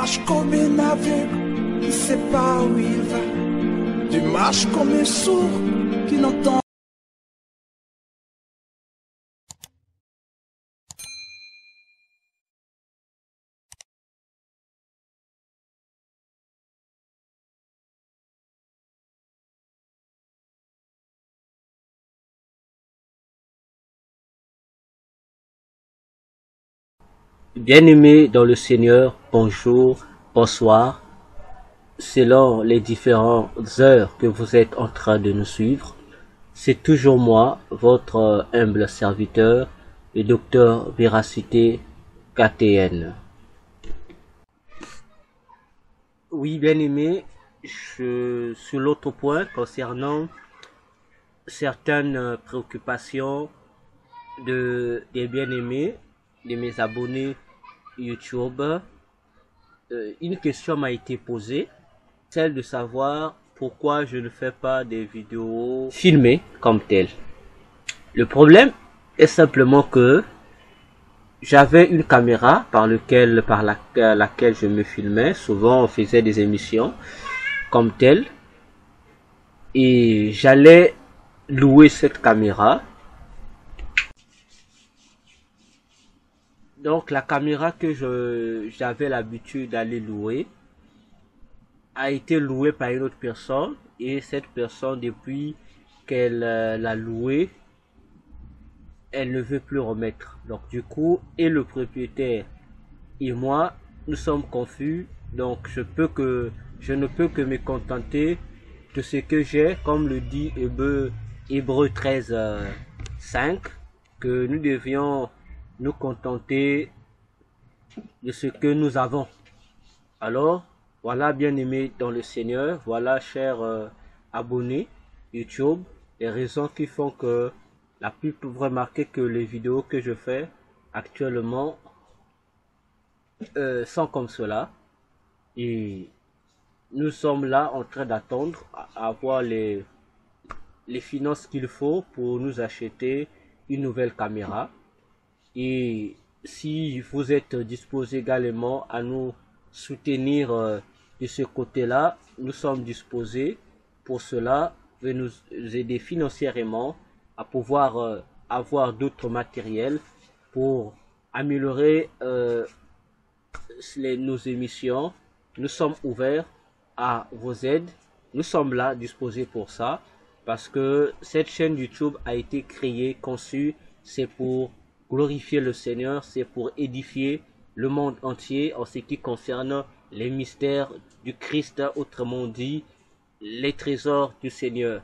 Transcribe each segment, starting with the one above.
marches comme un aveugle qui ne sait pas où il va. Tu marches comme un sourd qui n'entend. Bien-aimés dans le Seigneur, bonjour, bonsoir, selon les différentes heures que vous êtes en train de nous suivre. C'est toujours moi, votre humble serviteur, le docteur Véracité KTN. Oui, bien-aimés, sur l'autre point concernant certaines préoccupations des bien-aimés, de mes abonnés YouTube, une question m'a été posée, celle de savoir pourquoi je ne fais pas des vidéos filmées comme telles. Le problème est simplement que j'avais une caméra par laquelle je me filmais. Souvent on faisait des émissions comme telles et j'allais louer cette caméra. Donc la caméra que j'avais l'habitude d'aller louer a été louée par une autre personne et cette personne, depuis qu'elle l'a louée, elle ne veut plus remettre. Donc du coup, et le propriétaire et moi, nous sommes confus. Donc je ne peux que me contenter de ce que j'ai, comme le dit Hébreux 13, 5, que nous devions nous contenter de ce que nous avons. Alors, voilà, bien-aimés dans le Seigneur, voilà, chers abonnés YouTube, les raisons qui font que la plupart peuvent remarquer que les vidéos que je fais actuellement sont comme cela. Et nous sommes là en train d'attendre à avoir les finances qu'il faut pour nous acheter une nouvelle caméra. Et si vous êtes disposé également à nous soutenir de ce côté-là, nous sommes disposés pour cela, de nous aider financièrement à pouvoir avoir d'autres matériels pour améliorer nos émissions. Nous sommes ouverts à vos aides. Nous sommes là disposés pour ça parce que cette chaîne YouTube a été créée, conçue, c'est pour glorifier le Seigneur, c'est pour édifier le monde entier en ce qui concerne les mystères du Christ, autrement dit, les trésors du Seigneur,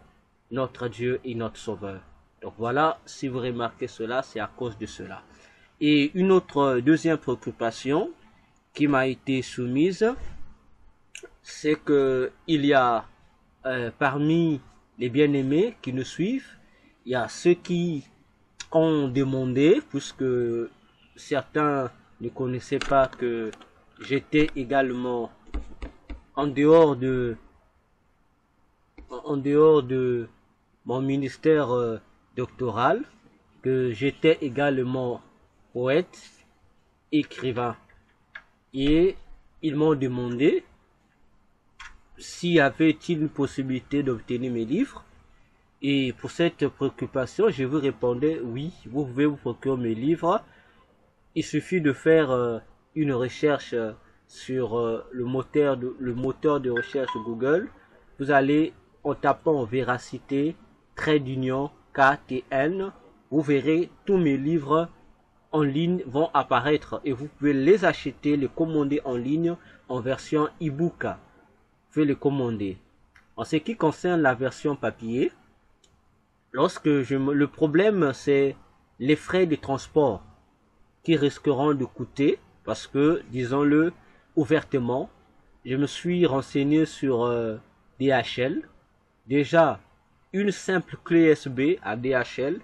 notre Dieu et notre Sauveur. Donc voilà, si vous remarquez cela, c'est à cause de cela. Et une autre deuxième préoccupation qui m'a été soumise, c'est que il y a parmi les bien-aimés qui nous suivent, il y a ceux qui ont demandé, puisque certains ne connaissaient pas que j'étais également en dehors de mon ministère doctoral, que j'étais également poète, écrivain. Et ils m'ont demandé s'il y avait-il une possibilité d'obtenir mes livres. Et pour cette préoccupation, je vous répondais oui, vous pouvez vous procurer mes livres. Il suffit de faire une recherche sur le moteur de recherche Google. Vous allez en tapant Véracité, trait d'union, KTN, vous verrez tous mes livres en ligne vont apparaître et vous pouvez les acheter, les commander en ligne en version e-book. Vous pouvez les commander. En ce qui concerne la version papier, le problème c'est les frais de transport qui risqueront de coûter parce que, disons-le ouvertement, je me suis renseigné sur DHL. Déjà, une simple clé USB à DHL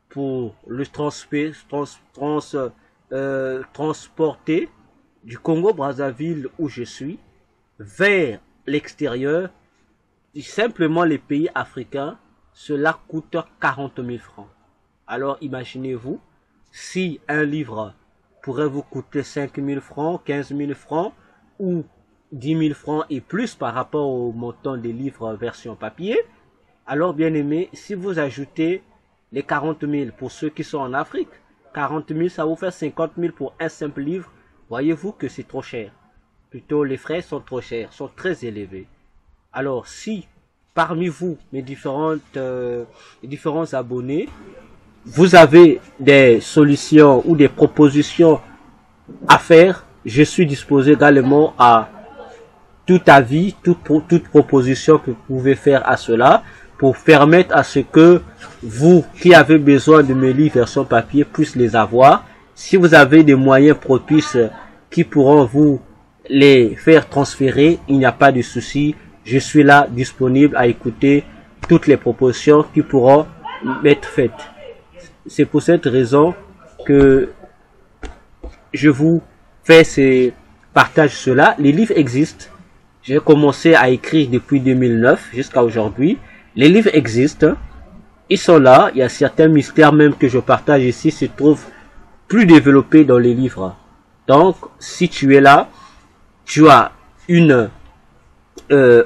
pour le transporter du Congo-Brazzaville où je suis vers l'extérieur, simplement les pays africains, cela coûte 40 000 francs. Alors imaginez-vous, si un livre pourrait vous coûter 5 000 francs, 15 000 francs, ou 10 000 francs et plus par rapport au montant des livres version papier, alors bien aimé, si vous ajoutez les 40 000 pour ceux qui sont en Afrique, 40 000 ça vous fait 50 000 pour un simple livre, voyez-vous que c'est trop cher. Plutôt les frais sont trop chers, sont très élevés. Alors si parmi vous, mes différents abonnés, vous avez des solutions ou des propositions à faire, je suis disposé également à tout avis, toute proposition que vous pouvez faire à cela pour permettre à ce que vous qui avez besoin de mes livres version papier puissent les avoir. Si vous avez des moyens propices qui pourront vous les faire transférer, il n'y a pas de souci. Je suis là disponible à écouter toutes les propositions qui pourront être faites. C'est pour cette raison que je vous fais ces partages cela. Les livres existent. J'ai commencé à écrire depuis 2009 jusqu'à aujourd'hui. Les livres existent. Ils sont là. Il y a certains mystères même que je partage ici se trouvent plus développés dans les livres. Donc, si tu es là, tu as une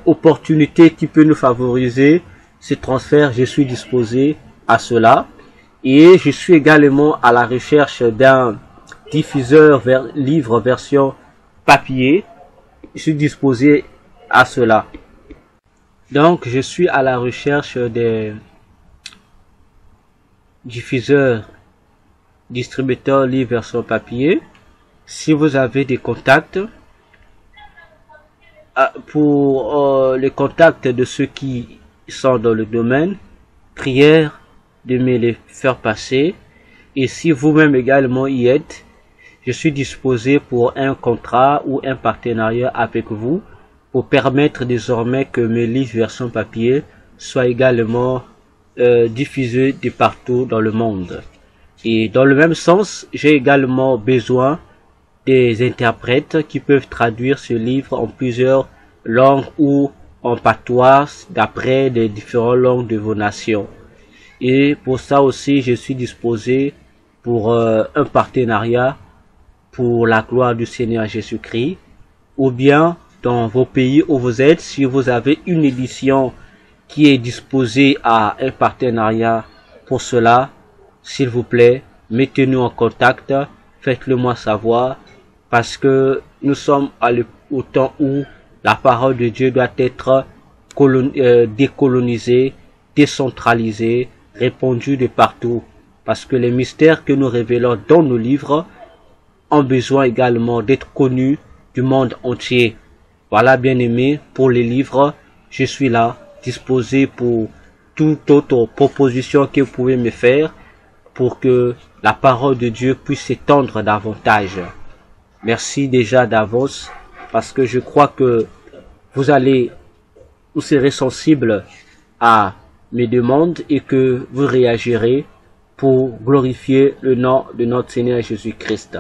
opportunité qui peut nous favoriser ce transfert. Je suis disposé à cela. Et je suis également à la recherche d'un diffuseur livre version papier. Je suis disposé à cela. Donc, je suis à la recherche des diffuseurs, distributeurs livre version papier. Si vous avez des contacts, pour les contacts de ceux qui sont dans le domaine, prière de me les faire passer. Et si vous-même également y êtes, je suis disposé pour un contrat ou un partenariat avec vous pour permettre désormais que mes livres version papier soient également diffusés de partout dans le monde. Et dans le même sens, j'ai également besoin des interprètes qui peuvent traduire ce livre en plusieurs langues ou en patois d'après les différentes langues de vos nations. Et pour ça aussi, je suis disposé pour un partenariat pour la gloire du Seigneur Jésus-Christ, ou bien dans vos pays où vous êtes, si vous avez une édition qui est disposée à un partenariat pour cela, s'il vous plaît, mettez-nous en contact, faites-le moi savoir, parce que nous sommes au temps où la parole de Dieu doit être décolonisée, décentralisée, répandue de partout, parce que les mystères que nous révélons dans nos livres ont besoin également d'être connus du monde entier. Voilà, bien aimé, pour les livres, je suis là, disposé pour toute autre proposition que vous pouvez me faire pour que la parole de Dieu puisse s'étendre davantage. Merci déjà d'avance, parce que je crois que vous serez sensible à mes demandes et que vous réagirez pour glorifier le nom de notre Seigneur Jésus-Christ.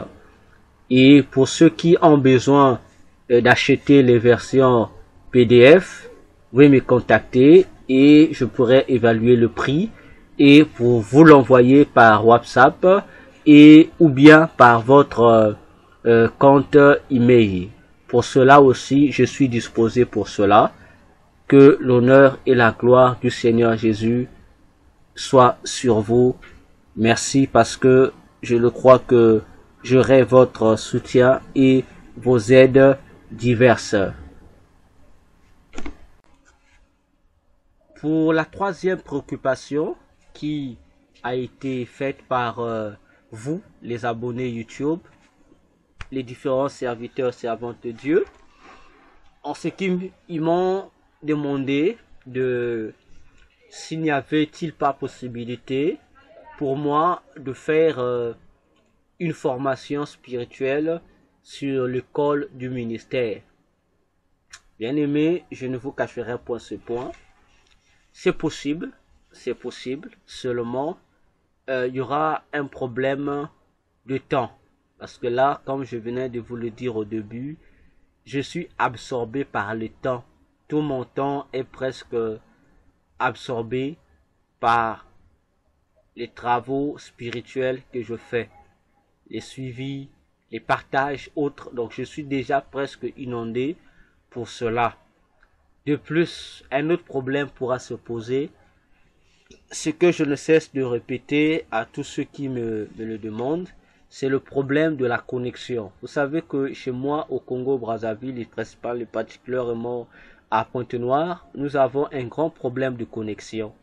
Et pour ceux qui ont besoin d'acheter les versions PDF, vous pouvez me contacter et je pourrai évaluer le prix et pour vous l'envoyer par WhatsApp et ou bien par votre compte email. Pour cela aussi, je suis disposé pour cela. Que l'honneur et la gloire du Seigneur Jésus soient sur vous. Merci parce que je le crois que j'aurai votre soutien et vos aides diverses. Pour la troisième préoccupation qui a été faite par vous, les abonnés YouTube, les différents serviteurs, servantes de Dieu, en ce qu'ils m'ont demandé de s'il n'y avait-il pas possibilité pour moi de faire une formation spirituelle sur le col du ministère. Bien aimé, je ne vous cacherai point ce point. C'est possible, seulement il y aura un problème de temps. Parce que là, comme je venais de vous le dire au début, je suis absorbé par le temps. Tout mon temps est presque absorbé par les travaux spirituels que je fais. Les suivis les partages autres. Donc je suis déjà presque inondé pour cela. De plus, un autre problème pourra se poser, ce que je ne cesse de répéter à tous ceux qui me le demandent, c'est le problème de la connexion. Vous savez que chez moi, au Congo-Brazzaville, et particulièrement à Pointe-Noire, nous avons un grand problème de connexion.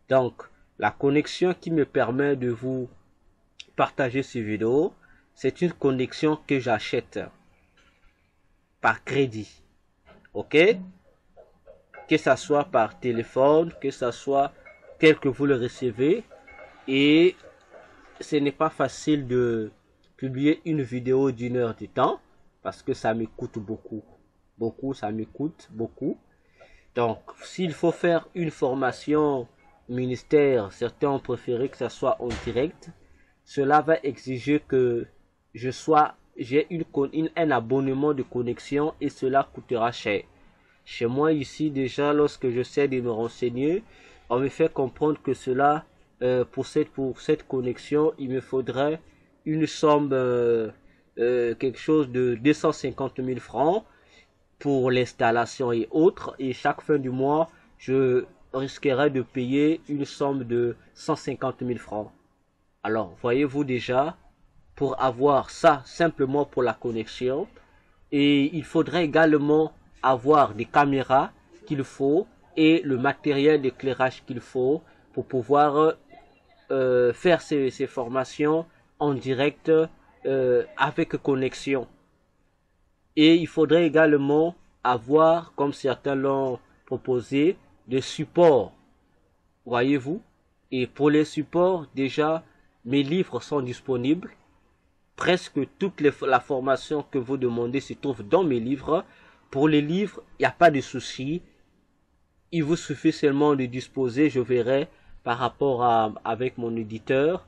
Donc, la connexion qui me permet de vous partager ces vidéos, c'est une connexion que j'achète par crédit. Ok? Que ça soit par téléphone, que ça soit tel que vous le recevez. Et ce n'est pas facile de publier une vidéo d'1 heure de temps parce que ça me coûte beaucoup. Ça me coûte beaucoup. Donc, s'il faut faire une formation ministère, certains ont préféré que ça soit en direct. Cela va exiger que j'ai un abonnement de connexion et cela coûtera cher. Chez moi ici déjà, lorsque j'essaie de me renseigner, on me fait comprendre que cela, pour cette connexion, il me faudrait une somme, quelque chose de 250 000 francs pour l'installation et autres. Et chaque fin du mois, je risquerais de payer une somme de 150 000 francs. Alors, voyez-vous déjà, pour avoir ça simplement pour la connexion, et il faudrait également avoir des caméras qu'il faut et le matériel d'éclairage qu'il faut pour pouvoir faire ces formations en direct avec connexion. Et il faudrait également avoir, comme certains l'ont proposé, des supports. Voyez-vous? Et pour les supports, déjà, mes livres sont disponibles. Presque toute la formation que vous demandez se trouve dans mes livres. Pour les livres, il n'y a pas de souci. Il vous suffit seulement de disposer, je verrai par rapport avec mon éditeur,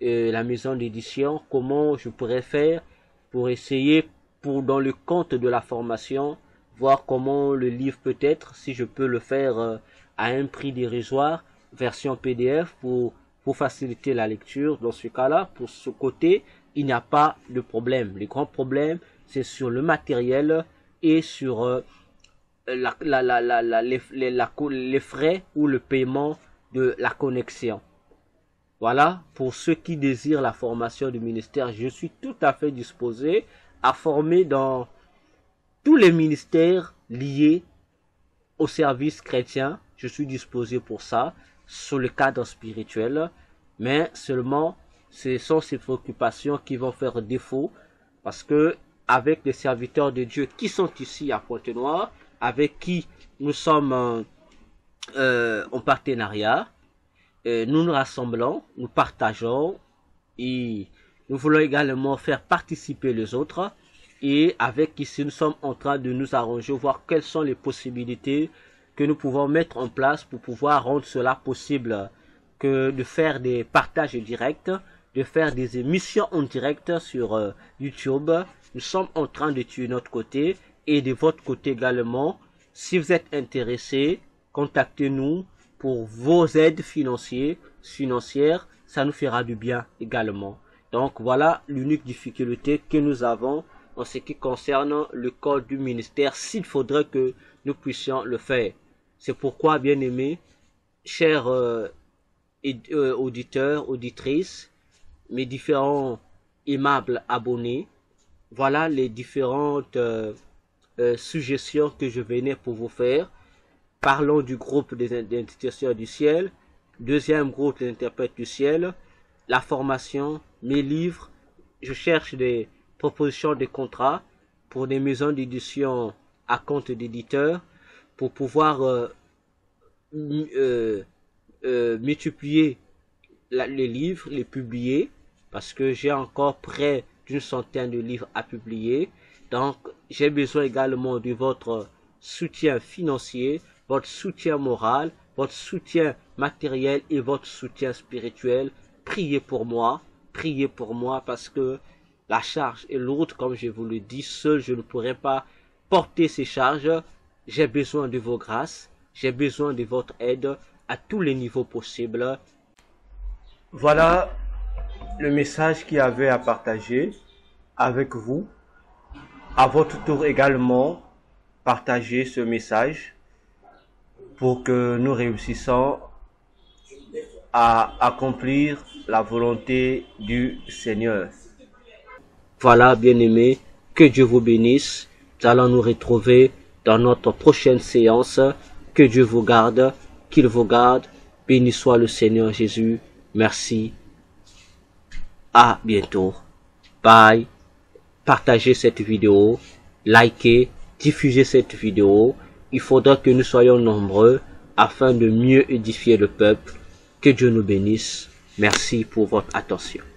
la maison d'édition, comment je pourrais faire pour essayer, dans le compte de la formation, voir comment le livre peut être, si je peux le faire à un prix dérisoire, version PDF pour faciliter la lecture. Dans ce cas-là, pour ce côté, il n'y a pas de problème. Le grand problème, c'est sur le matériel et sur les frais ou le paiement de la connexion. Voilà, pour ceux qui désirent la formation du ministère, je suis tout à fait disposé à former dans tous les ministères liés au service chrétien. Je suis disposé pour ça, sur le cadre spirituel, mais seulement ce sont ces préoccupations qui vont faire défaut, parce que avec les serviteurs de Dieu qui sont ici à Pointe-Noire, avec qui nous sommes en partenariat, nous nous rassemblons, nous partageons et nous voulons également faire participer les autres, et avec ici nous sommes en train de nous arranger, voir quelles sont les possibilités que nous pouvons mettre en place pour pouvoir rendre cela possible, que de faire des partages directs, de faire des émissions en direct sur YouTube. Nous sommes en train de tuer notre côté et de votre côté également. Si vous êtes intéressé, contactez-nous pour vos aides financières, ça nous fera du bien également. Donc voilà l'unique difficulté que nous avons en ce qui concerne le code du ministère, s'il faudrait que nous puissions le faire. C'est pourquoi, bien aimés, chers auditeurs, auditrices, mes différents aimables abonnés, voilà les différentes suggestions que je venais pour vous faire. Parlons du groupe des intercesseurs du ciel, deuxième groupe des interprètes du ciel, la formation, mes livres. Je cherche des propositions de contrats pour des maisons d'édition à compte d'éditeurs pour pouvoir multiplier les livres, les publier, parce que j'ai encore près d'une centaine de livres à publier. Donc, j'ai besoin également de votre soutien financier, votre soutien moral, votre soutien matériel et votre soutien spirituel. Priez pour moi parce que la charge est lourde, comme je vous le dis. Seul, je ne pourrai pas porter ces charges. J'ai besoin de vos grâces, j'ai besoin de votre aide à tous les niveaux possibles. Voilà le message qu'il y avait à partager avec vous. À votre tour également, partagez ce message pour que nous réussissions à accomplir la volonté du Seigneur. Voilà, bien-aimés, que Dieu vous bénisse. Nous allons nous retrouver dans notre prochaine séance. Que Dieu vous garde, qu'il vous garde. Béni soit le Seigneur Jésus. Merci. À bientôt. Bye. Partagez cette vidéo, likez, diffusez cette vidéo. Il faudra que nous soyons nombreux afin de mieux édifier le peuple. Que Dieu nous bénisse. Merci pour votre attention.